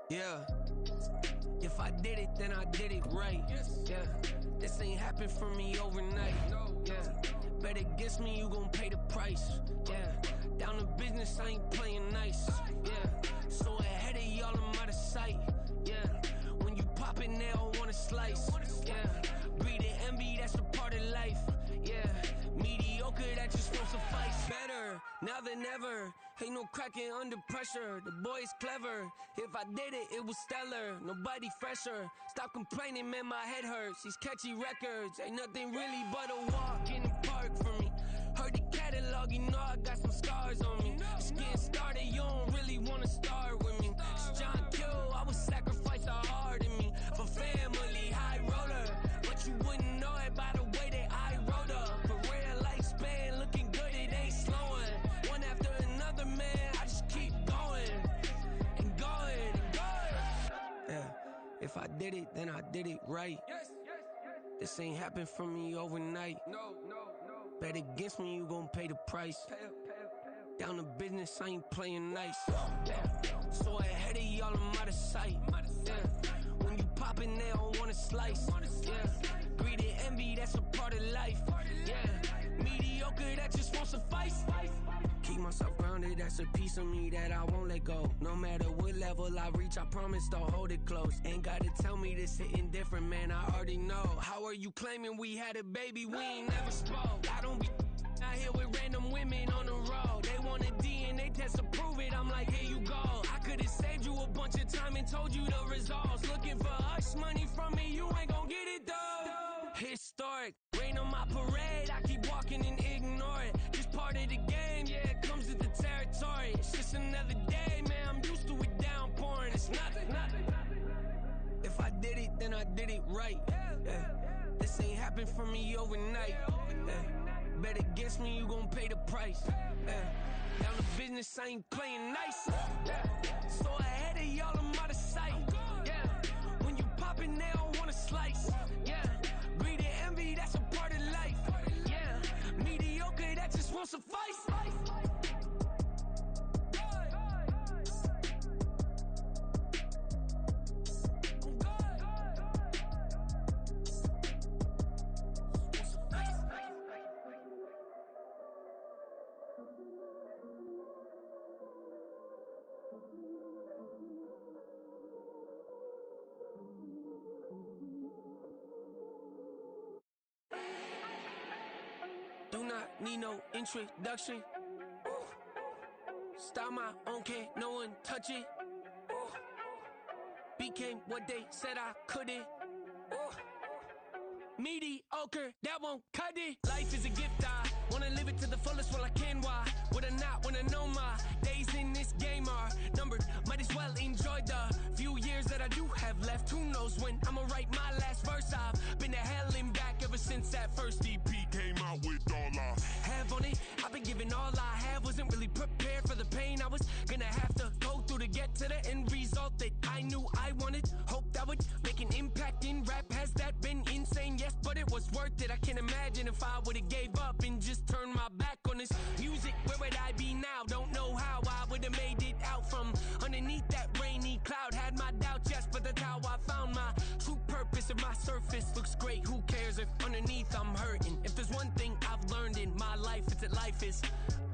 Yeah. If I did it, then I did it right. Yeah. This ain't happened for me overnight. Yeah. Bet against me, you gon' pay the price. Yeah. Down to business, I ain't playing nice. Yeah. So ahead of y'all, I'm out of sight. Yeah. When you pop it, they all wanna slice. Yeah. Greed and envy, that's a part of life. Yeah. Mediocre, that just won't suffice. Better now than ever. Ain't no cracking under pressure. The boy's clever. If I did it, it was stellar. Nobody fresher. Stop complaining, man, my head hurts. These catchy records ain't nothing really but a walk in the park for me. Heard the catalog, you know I got some scars on me. Just getting started, you don't really wanna start with me. It's John Kill, I would sacrifice a heart in me for family, high roller. But you wouldn't know it by the way that I wrote up. For real lifespan, looking good, it ain't slowing. One after another, man, I just keep going and going and going. Yeah, if I did it, then I did it right. This ain't happened for me overnight. No. Bet against me, you gon' pay the price. Down to business, I ain't playing nice. Yeah. So ahead of y'all, I'm out of sight. Yeah. When you poppin', they don't wanna slice. Yeah. Greed and envy, that's a part of life. Yeah. Mediocre, that just won't suffice. Keep myself grounded, that's a piece of me that I won't let go. No matter what level I reach, I promise to hold it close. Ain't gotta tell me this hitting different, man, I already know. How are you claiming we had a baby, we ain't never spoke? I don't be out here with random women on the road. They want a DNA test to prove it, I'm like, here you go. I could've saved you a bunch of time and told you the results. Looking for hush money from me, you ain't gon' get it though. Historic, rain on my parade, I keep walking and ignore it. Just part of the game, yeah, it comes with the territory. It's just another day, man, I'm used to it downpouring. It's nothing. If I did it, then I did it right. Yeah. This ain't happened for me overnight. Yeah. Bet against me, you gon' pay the price. Yeah. Down to business, I ain't playing nice. Yeah. So ahead of y'all, I'm out of sight. Yeah. When you poppin', they don't wanna slice. Yeah. Greed and envy, that's a part of life. Yeah. Mediocre, that just won't suffice. Do not need no introduction. Start my own, can't no one touch it. Became what they said I couldn't. Mediocre, that won't cut it. Life is a gift, I wanna live it to the fullest while I can. Why would I not wanna know my days in this game are numbered? Might as well enjoy the few years that I do have left. Who knows when I'ma write my last verse? I've been to hell and back ever since that first EP came out with all I have on it. I've been giving all I have, wasn't really prepared for the pain I was gonna have to go through to get to the end result that I knew I wanted. Hoped that would make an impact in rap. Has that been insane? Yes, but it was worth it. I can't imagine if I would've gave up and just turned my back on this music. Where would I be now? Don't know how I would've made it out from underneath that rainy cloud. Had my doubts, yes, but that's how I found my true purpose. If my surface looks great, who cares if underneath I'm hurting? If there's one thing I've learned in my life, it's that life is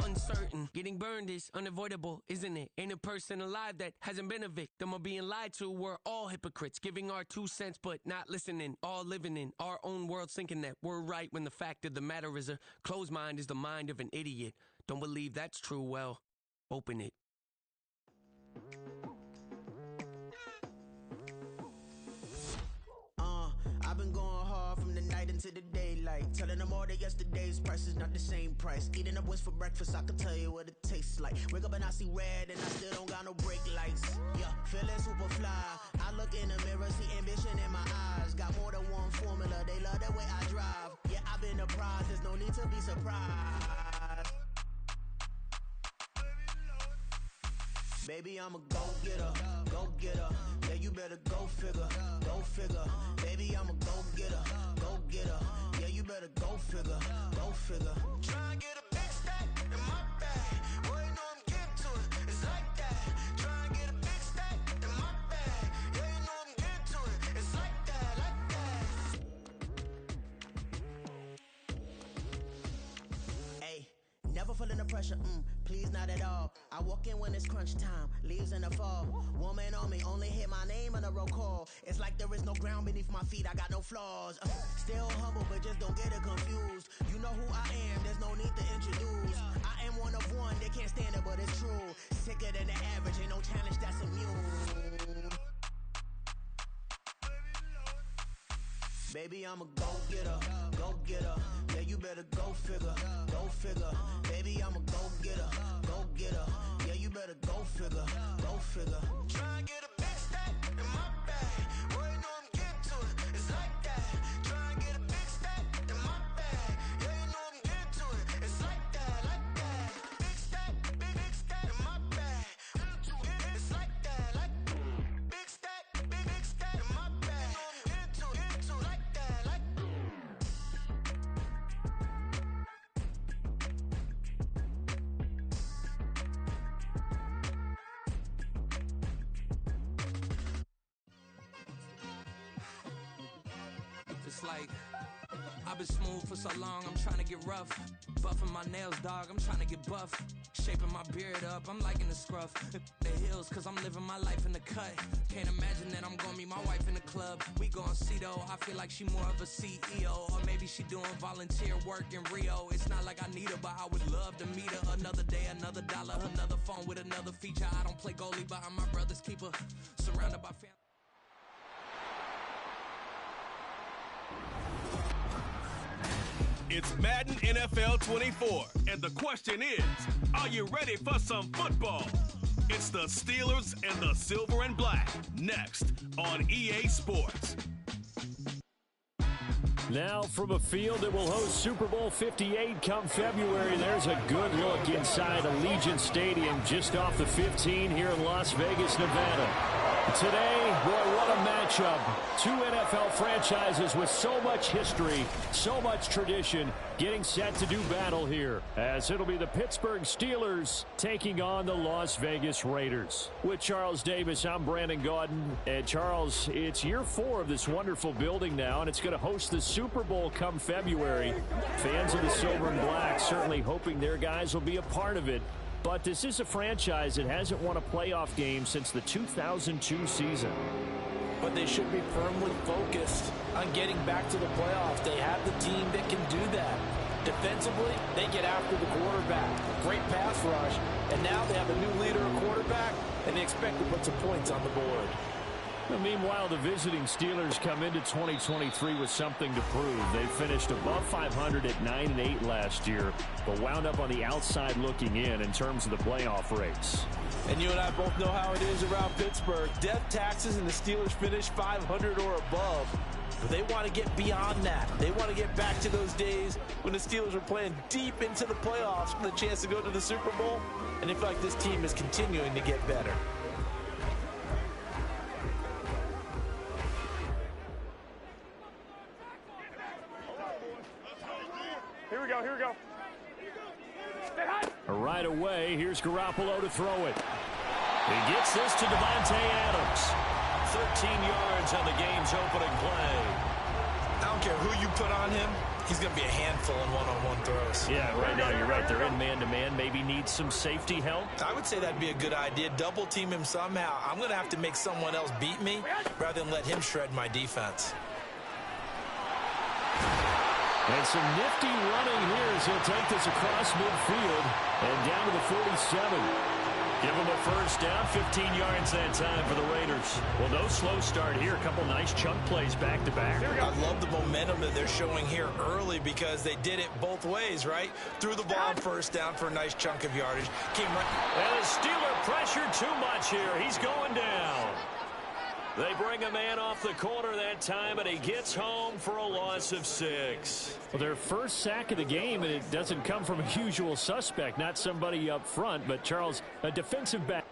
uncertain. Getting burned is unavoidable, isn't it? Ain't a person alive that hasn't been a victim of being lied to. We're all hypocrites, giving our 2 cents but not listening. All living in our own world, thinking that we're right when the fact of the matter is a closed mind is the mind of an idiot. Don't believe that's true? Well, open it. I've been going hard from the night into the daylight, telling them all that yesterday's price is not the same price. Eating up what's for breakfast, I can tell you what it tastes like. Wake up and I see red and I still don't got no brake lights. Yeah, feeling super fly. I look in the mirror, see ambition in my eyes. Got more than one formula, they love the way I drive. Yeah, I've been a prize, there's no need to be surprised. Baby, I'm a go-getter, go-getter. Yeah, you better go figure, go figure. Baby, I'm a go-getter, go-getter. Yeah, you better go figure, go figure. Try and get a big stack in pressure, please not at all. I walk in when it's crunch time, leaves in the fall. Woman on me, only hit my name on a roll call. It's like there is no ground beneath my feet, I got no flaws. Still humble, but just don't get it confused. You know who I am, there's no need to introduce. I am one of one, they can't stand it, but it's true. Sicker than the average, ain't no challenge that's immune. Baby, I'm a go-getter, go-getter. Yeah, you better go figure, go figure. Baby, I'm a go-getter, go-getter. Yeah, you better go figure, go figure. Try and get a big stack in my bag. Boy, you know I'm getting to it, it's like that. Try and get a big stack in my bag. Yeah, you know I'm getting to it, it's like that, like that. Big stack, big stack in my bag. It's like that, like big stack in my bag. You know I'm getting to it, like that, like. It's like I've been smooth for so long, I'm trying to get rough. Buffing my nails, dog, I'm trying to get buff. Shaping my beard up, I'm liking the scruff. The hills, cause I'm living my life in the cut. Can't imagine that I'm gonna meet my wife in the club. We gon' see though, I feel like she more of a CEO. Or maybe she doing volunteer work in Rio. It's not like I need her, but I would love to meet her. Another day, another dollar, another phone with another feature. I don't play goalie, but I'm my brother's keeper. Surrounded by family. It's Madden NFL 24, and the question is, are you ready for some football? It's the Steelers and the Silver and Black, next on EA Sports. Now from a field that will host Super Bowl 58 come February, there's a good look inside Allegiant Stadium just off the 15 here in Las Vegas, Nevada. Today, boy, what a matchup. Two NFL franchises with so much history, so much tradition, getting set to do battle here, as it'll be the Pittsburgh Steelers taking on the Las Vegas Raiders. With Charles Davis, I'm Brandon Gaudin. And Charles, it's year 4 of this wonderful building now, and it's going to host the Super Bowl come February. Fans of the Silver and Black certainly hoping their guys will be a part of it. But this is a franchise that hasn't won a playoff game since the 2002 season. But they should be firmly focused on getting back to the playoffs. They have the team that can do that. Defensively, they get after the quarterback. Great pass rush. And now they have a new leader at quarterback, and they expect to put some points on the board. Well, meanwhile, the visiting Steelers come into 2023 with something to prove. They finished above 500 at 9-8 last year, but wound up on the outside looking in terms of the playoff race. And you and I both know how it is around Pittsburgh. Death taxes and the Steelers finish 500 or above. But they want to get beyond that. They want to get back to those days when the Steelers were playing deep into the playoffs for the chance to go to the Super Bowl. And they feel like this team is continuing to get better. Here we go. Right away, here's Garoppolo to throw it. He gets this to Devontae Adams. 13 yards on the game's opening play. I don't care who you put on him. He's going to be a handful in one-on-one throws. Yeah, right now you're right. They're in man-to-man. Maybe need some safety help. I would say that'd be a good idea. Double team him somehow. I'm going to have to make someone else beat me rather than let him shred my defense. And some nifty running here as he'll take this across midfield and down to the 47. Give him a first down, 15 yards that time for the Raiders. Well, no slow start here. A couple nice chunk plays back-to-back. I love the momentum that they're showing here early because they did it both ways, right? Threw the ball on first down for a nice chunk of yardage. Came right. And the Steeler pressured too much here. He's going down. They bring a man off the corner that time, and he gets home for a loss of 6. Well, their first sack of the game, and it doesn't come from a usual suspect, not somebody up front, but Charles, a defensive back.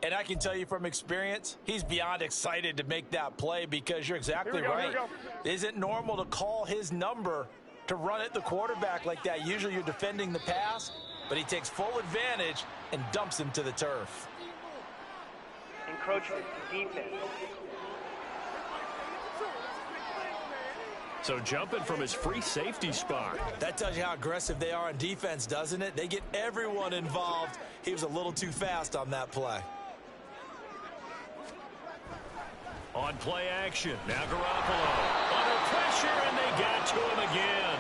And I can tell you from experience, he's beyond excited to make that play because you're exactly right. It isn't normal to call his number to run at the quarterback like that. Usually you're defending the pass, but he takes full advantage and dumps him to the turf. Encroachment, defense. So jumping from his free safety spot. That tells you how aggressive they are on defense, doesn't it? They get everyone involved. He was a little too fast on that play. On play action, now Garoppolo under pressure, and they got to him again.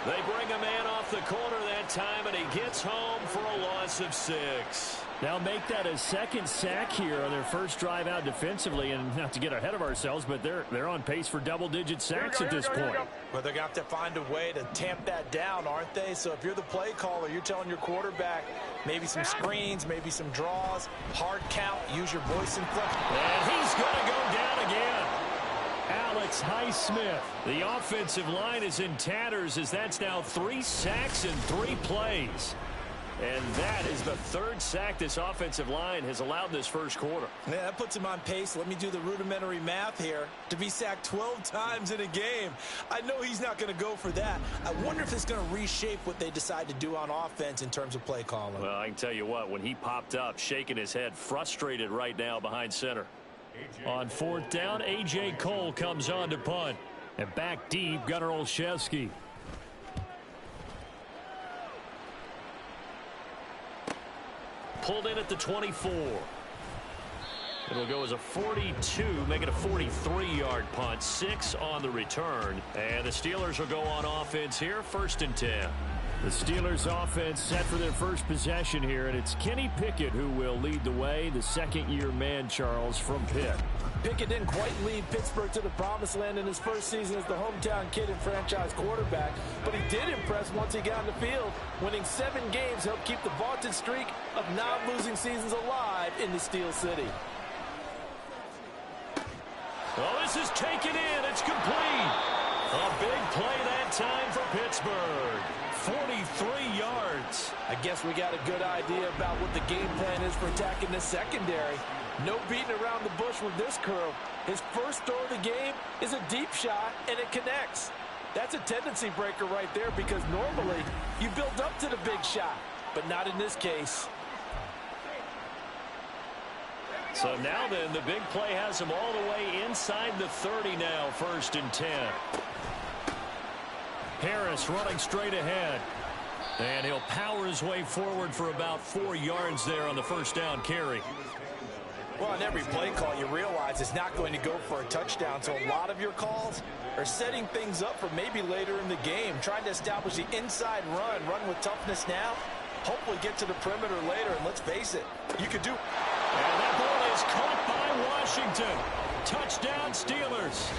They bring a man off the corner that time, and he gets home for a loss of 6. Now make that a second sack here on their first drive out defensively, and not to get ahead of ourselves, but they're on pace for double-digit sacks at this point. Well, they're going to have to find a way to tamp that down, aren't they? So if you're the play caller, you're telling your quarterback maybe some screens, maybe some draws, hard count, use your voice inflection. And he's going to go down again. Alex Highsmith. The offensive line is in tatters as that's now 3 sacks in 3 plays. And that is the 3rd sack this offensive line has allowed this first quarter. Yeah, that puts him on pace. Let me do the rudimentary math here. To be sacked 12 times in a game. I know he's not going to go for that. I wonder if it's going to reshape what they decide to do on offense in terms of play calling. Well, I can tell you what, when he popped up, shaking his head, frustrated right now behind center. On 4th down, A.J. Cole comes on to punt. And back deep, Gunnar Olszewski. Pulled in at the 24. It'll go as a 42, make it a 43-yard punt. 6 on the return. And the Steelers will go on offense here, 1st and 10. The Steelers offense set for their first possession here, and it's Kenny Pickett who will lead the way, the second-year man, Charles, from Pitt. Pickett didn't quite lead Pittsburgh to the promised land in his first season as the hometown kid and franchise quarterback, but he did impress once he got on the field. Winning 7 games helped keep the vaunted streak of non-losing seasons alive in the Steel City. Well, this is taken in. It's complete. A big play that time for Pittsburgh. 43 yards. I guess we got a good idea about what the game plan is for attacking the secondary. No beating around the bush with this curl. His first throw of the game is a deep shot, and it connects. That's a tendency breaker right there because normally you build up to the big shot, but not in this case. So now then, the big play has him all the way inside the 30 now, 1st and 10. Harris running straight ahead. And he'll power his way forward for about 4 yards there on the first down carry. Well, on every play call, you realize it's not going to go for a touchdown. So a lot of your calls are setting things up for maybe later in the game, trying to establish the inside run with toughness now, hopefully get to the perimeter later. And let's face it, you could do. And that ball is caught by Washington. Touchdown, Steelers.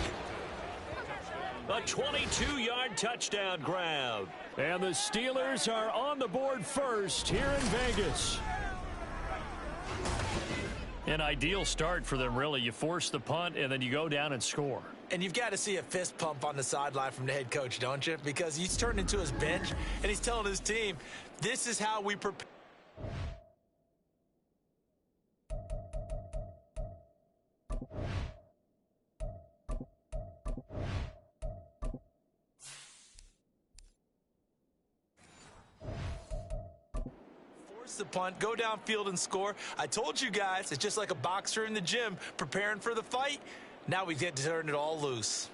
A 22-yard touchdown grab. And the Steelers are on the board first here in Vegas. An ideal start for them, really. You force the punt, and then you go down and score. And you've got to see a fist pump on the sideline from the head coach, don't you? Because he's turned into his bench, and he's telling his team, this is how we prepare. The punt, go downfield and score. I told you guys, it's just like a boxer in the gym preparing for the fight. Now we get to turn it all loose.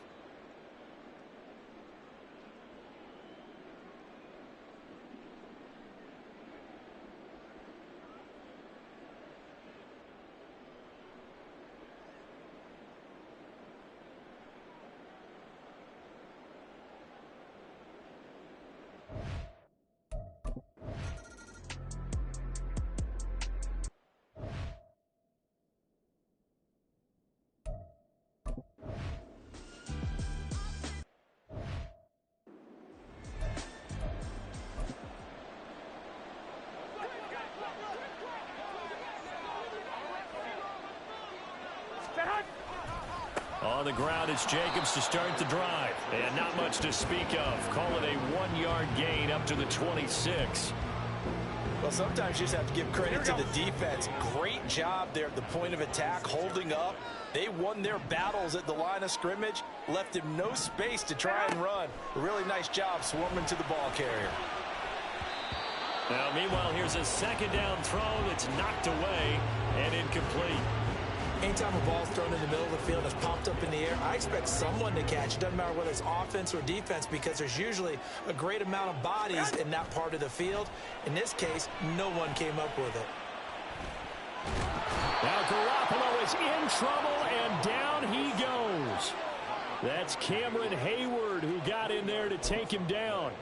On the ground, it's Jacobs to start the drive. And not much to speak of. Call it a 1-yard gain up to the 26. Well, sometimes you just have to give credit to the defense. Great job there at the point of attack, holding up. They won their battles at the line of scrimmage, left him no space to try and run. A really nice job swarming to the ball carrier. Now, meanwhile, here's a second down throw that's knocked away and incomplete. Anytime a ball's thrown in the middle of the field that's popped up in the air, I expect someone to catch. It doesn't matter whether it's offense or defense, because there's usually a great amount of bodies in that part of the field. In this case, no one came up with it. Now Garoppolo is in trouble, and down he goes. That's Cameron Hayward who got in there to take him down.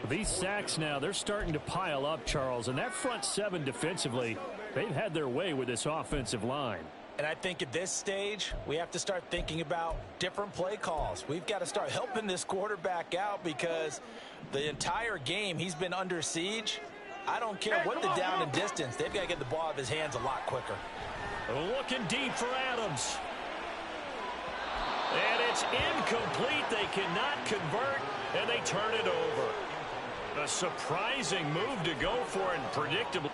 These sacks now, they're starting to pile up, Charles, and that front seven defensively, they've had their way with this offensive line. And I think at this stage, we have to start thinking about different play calls. We've got to start helping this quarterback out, because the entire game he's been under siege. I don't care what the down and distance. They've got to get the ball out of his hands a lot quicker. Looking deep for Adams. And it's incomplete. They cannot convert, and they turn it over. A surprising move to go for, and predictable.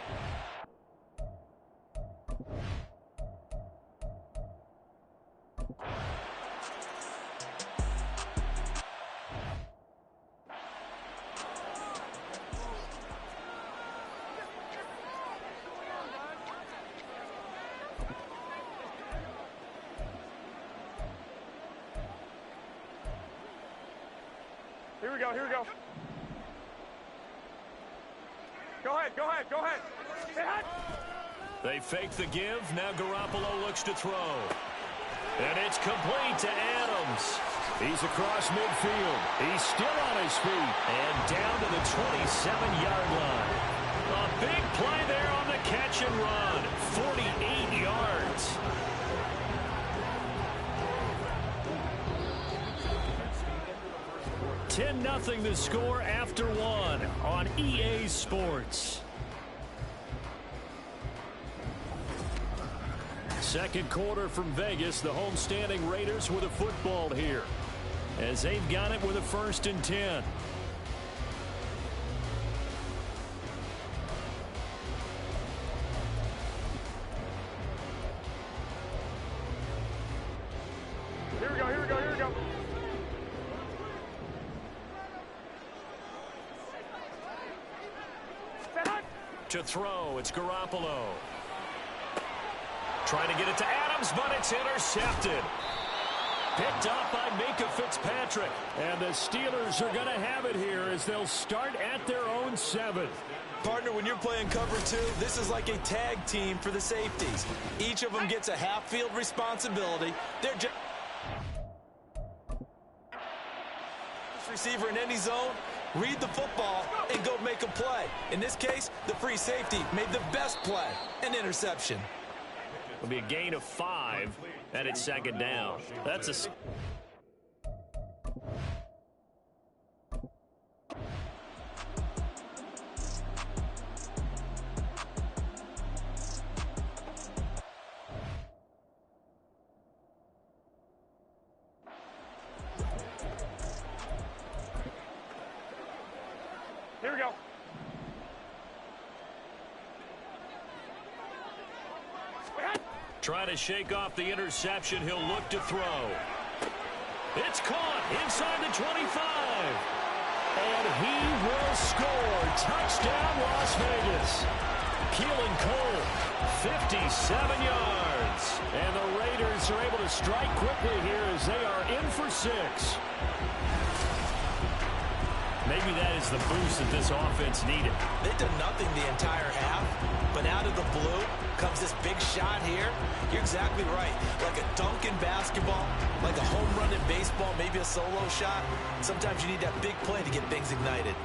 Here we go, here we go. Go ahead. Hey, hot. They fake the give. Now Garoppolo looks to throw. And it's complete to Adams. He's across midfield. He's still on his feet. And down to the 27-yard line. A big play there on the catch and run. 48 yards. $10-0 the score after one on EA Sports. Second quarter from Vegas. The homestanding Raiders with a football here, as they've got it with a 1st and 10. Here we go. To throw, it's Garoppolo. Trying to get it to Adams, but it's intercepted. Picked up by Minka Fitzpatrick. And the Steelers are going to have it here as they'll start at their own 7. Partner, when you're playing cover 2, this is like a tag team for the safeties. Each of them gets a half-field responsibility. They're just receiver in any zone, read the football, and go make a play. In this case, the free safety made the best play, an interception. It'll be a gain of 5, and it's 2nd down. That's a... Here we go. Trying to shake off the interception. He'll look to throw. It's caught inside the 25. And he will score. Touchdown, Las Vegas. Keelan Cole, 57 yards. And the Raiders are able to strike quickly here as they are in for 6. Maybe that is the boost that this offense needed. They did nothing the entire half, but out of the blue comes this big shot here. You're exactly right. Like a dunk in basketball, like a home run in baseball, maybe a solo shot. Sometimes you need that big play to get things ignited.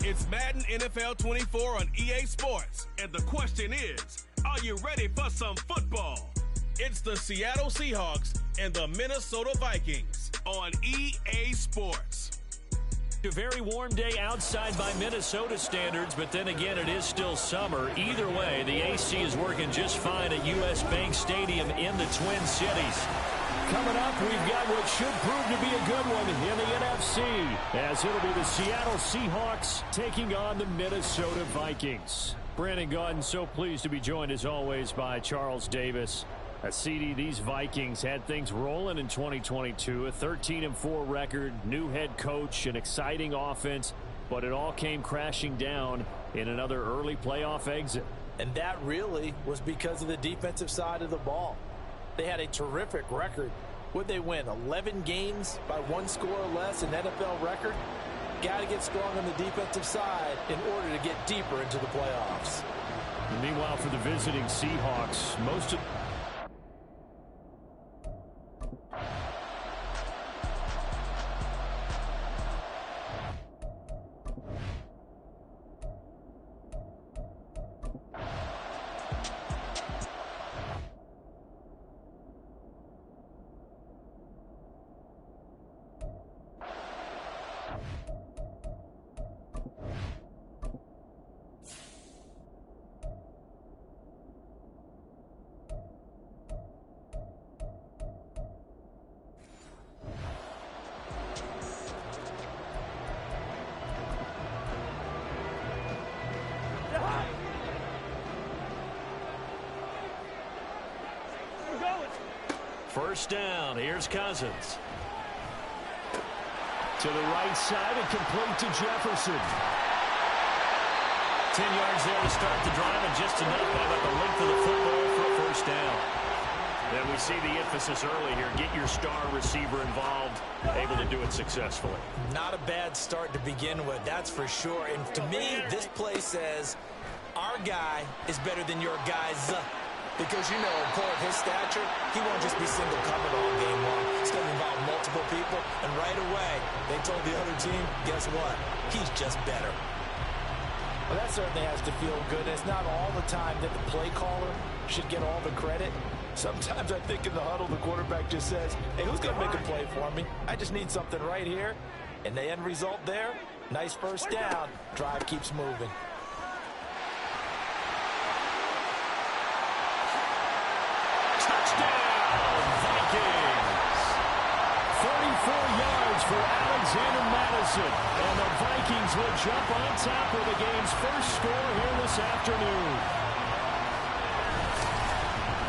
It's Madden NFL 24 on EA Sports, and the question is, are you ready for some football? It's the Seattle Seahawks and the Minnesota Vikings on EA Sports. A very warm day outside by Minnesota standards, but then again, it is still summer. Either way, the AC is working just fine at U.S. Bank Stadium in the Twin Cities. Coming up, we've got what should prove to be a good one in the NFC, as it'll be the Seattle Seahawks taking on the Minnesota Vikings. Brandon Gaudin, so pleased to be joined as always by Charles Davis. CD, these Vikings had things rolling in 2022, a 13-4 record, new head coach, an exciting offense, but it all came crashing down in another early playoff exit. And that really was because of the defensive side of the ball. They had a terrific record. Would they win 11 games by 1 score or less, an NFL record? Got to get strong on the defensive side in order to get deeper into the playoffs. And meanwhile, for the visiting Seahawks, most of first down. Here's Cousins. To the right side and complete to Jefferson. 10 yards there to start the drive, and just enough by about the length of the football for a first down. Then we see the emphasis early here. Get your star receiver involved, able to do it successfully. Not a bad start to begin with, that's for sure. And to me, this play says our guy is better than your guy's. Because, you know, a player of his stature, he won't just be single covered all game long. It's going to involve multiple people. And right away, they told the other team, guess what? He's just better. Well, that certainly has to feel good. It's not all the time that the play caller should get all the credit. Sometimes I think in the huddle, the quarterback just says, hey, who's going to make a play for me? I just need something right here. And the end result there, nice first down. Drive keeps moving. For Alexander Madison, and the Vikings will jump on top of the game's first score here this afternoon.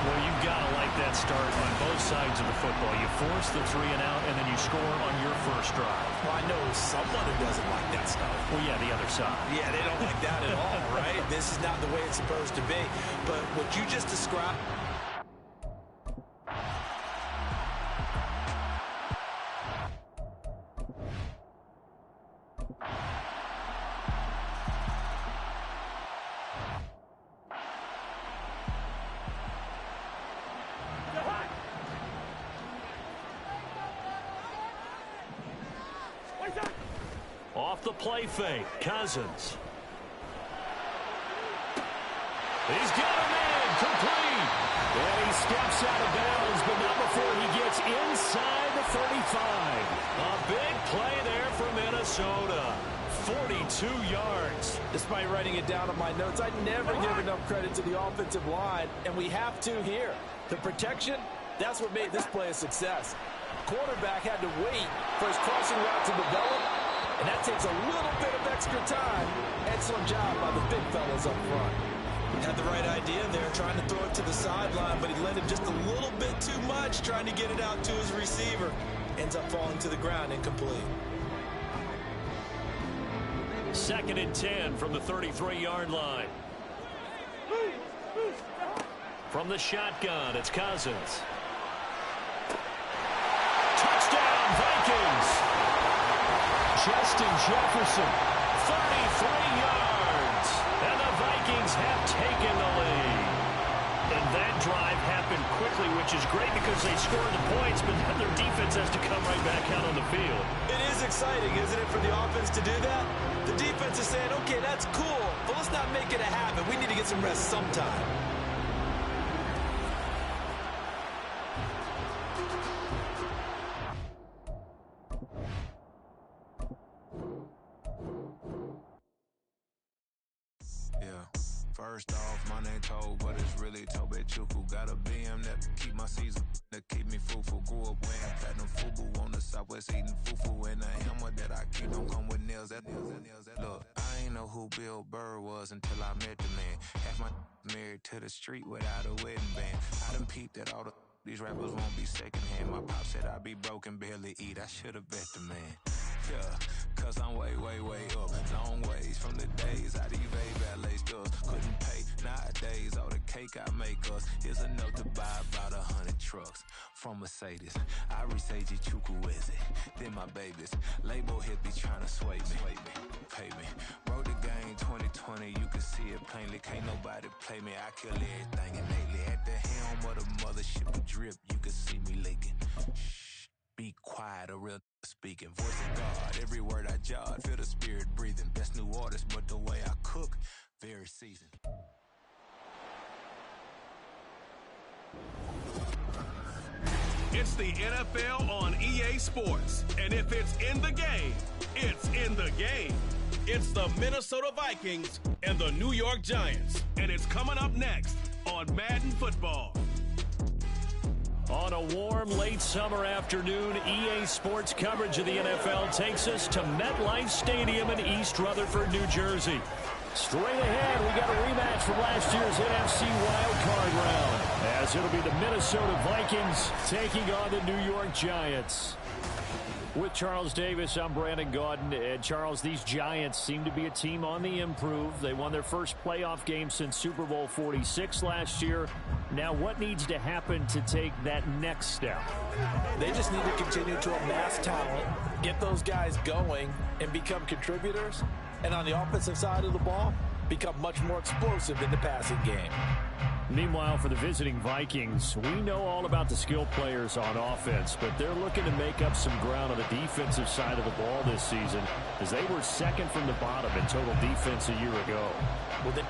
Well, you've got to like that start on both sides of the football. You force the 3 and out, and then you score on your first drive. Well, I know someone who doesn't like that stuff. Well, yeah, the other side. Yeah, they don't like that at all, right? This is not the way it's supposed to be. But what you just described... Off the play fake, Cousins. He's got a man, complete. And he steps out of bounds, but not before he gets inside the 35. A big play there for Minnesota. 42 yards. Despite writing it down on my notes, I never give enough credit to the offensive line, and we have to here. The protection, that's what made this play a success. Quarterback had to wait for his crossing route to develop, and that takes a little bit of extra time. Excellent job by the big fellas up front. Had the right idea there, trying to throw it to the sideline, but he let him just a little bit too much, trying to get it out to his receiver. Ends up falling to the ground, incomplete. 2nd and 10 from the 33-yard line. From the shotgun, it's Cousins. Justin Jefferson, 33 yards. And the Vikings have taken the lead. And that drive happened quickly, which is great because they scored the points, but then their defense has to come right back out on the field. It is exciting, isn't it, for the offense to do that? The defense is saying, okay, that's cool, but let's not make it a habit. We need to get some rest sometime. First off, my name Toad, but it's really Tobe Chuku. Got a BM that keep my season, that keep me fruitful. Grew up wearing platinum FUBU on the Southwest eating fufu. And the hammer that I keep don't come with nails. Look, I ain't know who Bill Burr was until I met the man. Half my married to the street without a wedding band. I done peeped that all these rappers won't be secondhand. My pop said I'd be broke and barely eat. I should've bet the man. Yeah, cause I'm way, way, way up. Long ways from the days I evade valet stores. Couldn't pay nowadays. All the cake I make us is enough to buy about 100 trucks. From Mercedes, I resage Chukwueze. Then my babies, label hit be trying to sway me. Pay me. Wrote the game 2020, you can see it plainly. Can't nobody play me. I kill everything innately. At the helm of the mothership with drip, you can see me leaking. Shh, be quiet, a real speaking. Voice of God, every word I jot, feel the spirit breathing. Best new artist, but the way I cook, very seasoned. It's the NFL on EA Sports. And if it's in the game, it's in the game. It's the Minnesota Vikings and the New York Giants. And it's coming up next on Madden Football. On a warm, late summer afternoon, EA Sports coverage of the NFL takes us to MetLife Stadium in East Rutherford, New Jersey. Straight ahead, we got a rematch from last year's NFC wildcard round, as it'll be the Minnesota Vikings taking on the New York Giants. With Charles Davis, I'm Brandon Gaudin. And Charles, these Giants seem to be a team on the improve. They won their first playoff game since Super Bowl 46 last year. Now, what needs to happen to take that next step? They just need to continue to amass talent, get those guys going, and become contributors. And on the offensive side of the ball, become much more explosive in the passing game. Meanwhile, for the visiting Vikings, we know all about the skill players on offense, but they're looking to make up some ground on the defensive side of the ball this season, as they were second from the bottom in total defense a year ago. Well, the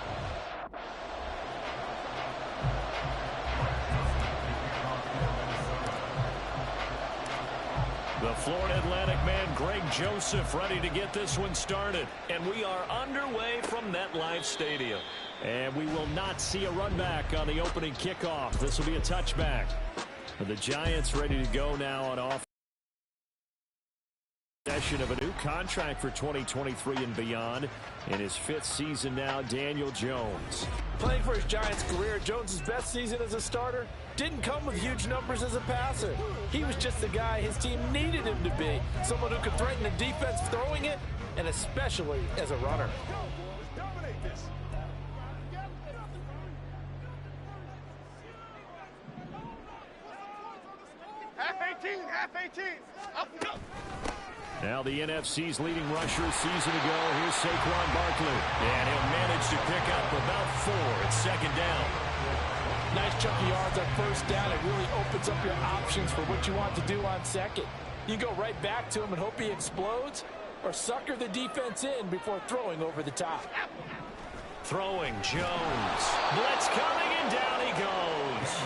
Florida Atlantic man, Greg Joseph, ready to get this one started. And we are underway from MetLife Stadium. And we will not see a run back on the opening kickoff. This will be a touchback. The Giants ready to go now on offense. Possession of a new contract for 2023 and beyond. In his fifth season now, Daniel Jones. Playing for his Giants career, Jones' best season as a starter didn't come with huge numbers as a passer. He was just the guy his team needed him to be. Someone who could threaten the defense throwing it, and especially as a runner. Half 18. Up and go. Now the NFC's leading rusher a season ago. Here's Saquon Barkley. And he'll manage to pick up about 4 at second down. Nice chunky yards on first down. It really opens up your options for what you want to do on second. You go right back to him and hope he explodes, or sucker the defense in before throwing over the top. Throwing Jones. Blitz coming, and down he goes.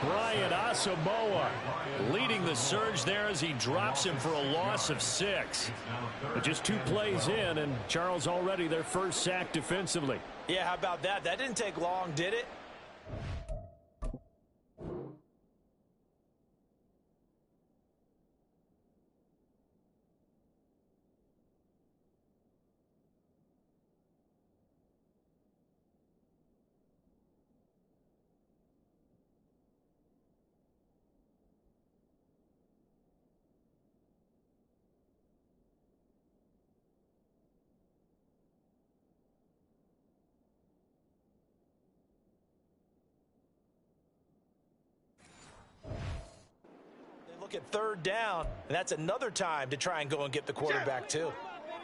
Brian Asamoah leading the surge there as he drops him for a loss of 6. But just 2 plays in, and Charles already their first sack defensively. Yeah, how about that? That didn't take long, did it? at third down, and that's another time to try and go and get the quarterback too.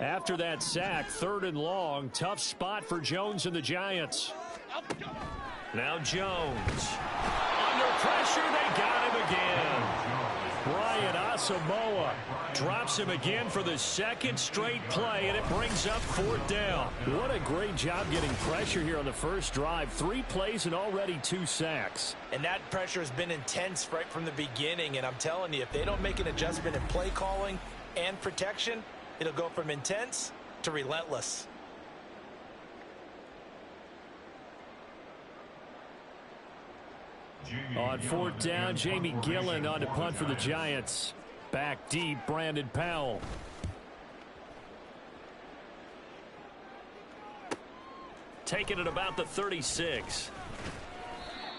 After that sack, 3rd and long, tough spot for Jones and the Giants. Now Jones. Under pressure, they got him again. Brian Asamoah drops him again for the 2nd straight play, and it brings up 4th down. What a great job getting pressure here on the first drive. 3 plays and already 2 sacks. And that pressure has been intense right from the beginning, and I'm telling you, if they don't make an adjustment in play calling and protection, it'll go from intense to relentless. On 4th down, Jamie Gillen on to punt for the Giants. Back deep, Brandon Powell. Taking it about the 36.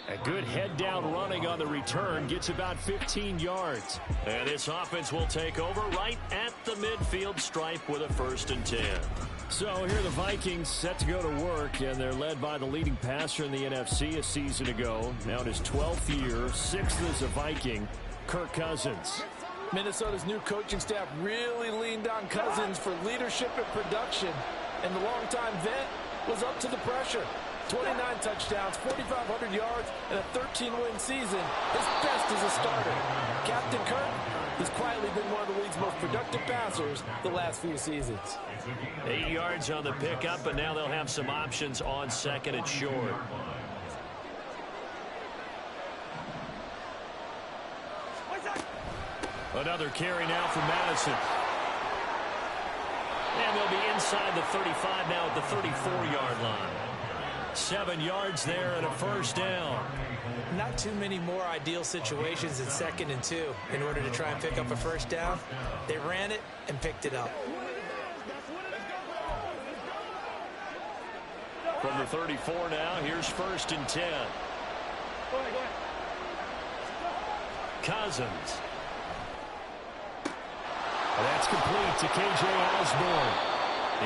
A good head down running on the return. Gets about 15 yards. And this offense will take over right at the midfield stripe with a 1st and 10. So here the Vikings set to go to work, and they're led by the leading passer in the NFC a season ago. Now in his 12th year, 6th as a Viking, Kirk Cousins. Minnesota's new coaching staff really leaned on Cousins for leadership and production, and the longtime vet was up to the pressure. 29 touchdowns, 4,500 yards, and a 13-win season. His best as a starter. Captain Kirk has quietly been one of the league's most productive passers the last few seasons. 8 yards on the pickup, but now they'll have some options on 2nd and short. Another carry now for Madison. And they'll be inside the 35 now at the 34-yard line. 7 yards there and a 1st down. Not too many more ideal situations in 2nd and 2 in order to try and pick up a 1st down. They ran it and picked it up. From the 34 now, here's 1st and 10. Cousins. That's complete to K.J. Osborne.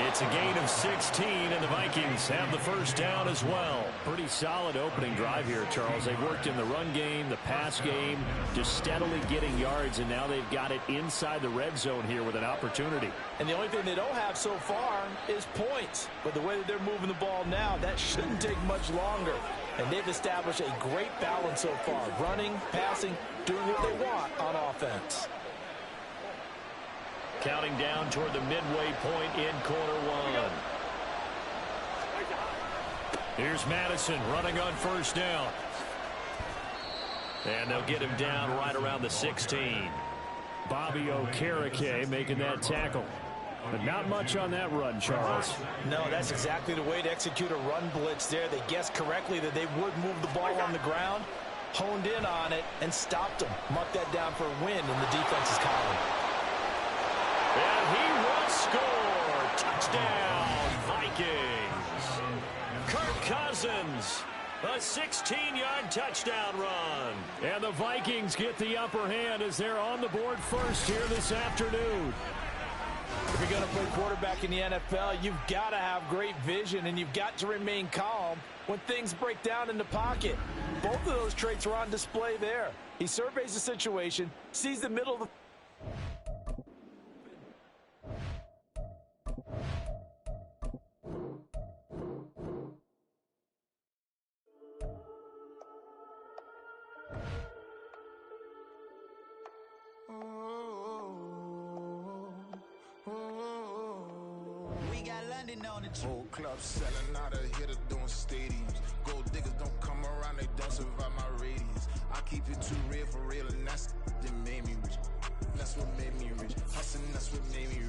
It's a gain of 16, and the Vikings have the 1st down as well. Pretty solid opening drive here, Charles. They've worked in the run game, the pass game, just steadily getting yards, and now they've got it inside the red zone here with an opportunity. And the only thing they don't have so far is points. But the way that they're moving the ball now, that shouldn't take much longer. And they've established a great balance so far. Running, passing, doing what they want on offense. Counting down toward the midway point in quarter 1. Here's Madison running on 1st down. And they'll get him down right around the 16. Bobby Okereke making that tackle. But not much on that run, Charles. No, that's exactly the way to execute a run blitz there. They guessed correctly that they would move the ball on the ground, honed in on it, and stopped them. Mark that down for a win in the defense's column. And he will score. Touchdown, Vikings. Kirk Cousins, a 16-yard touchdown run. And the Vikings get the upper hand as they're on the board first here this afternoon. If you're going to play quarterback in the NFL, you've got to have great vision, and you've got to remain calm when things break down in the pocket. Both of those traits were on display there. He surveys the situation, sees the middle of the... Whole club selling out of hitter doing stadiums. Gold diggers don't come around, they don't survive my radius. I keep it too real for real, and that's that made me rich. That's what made me rich. Hustling, that's what made me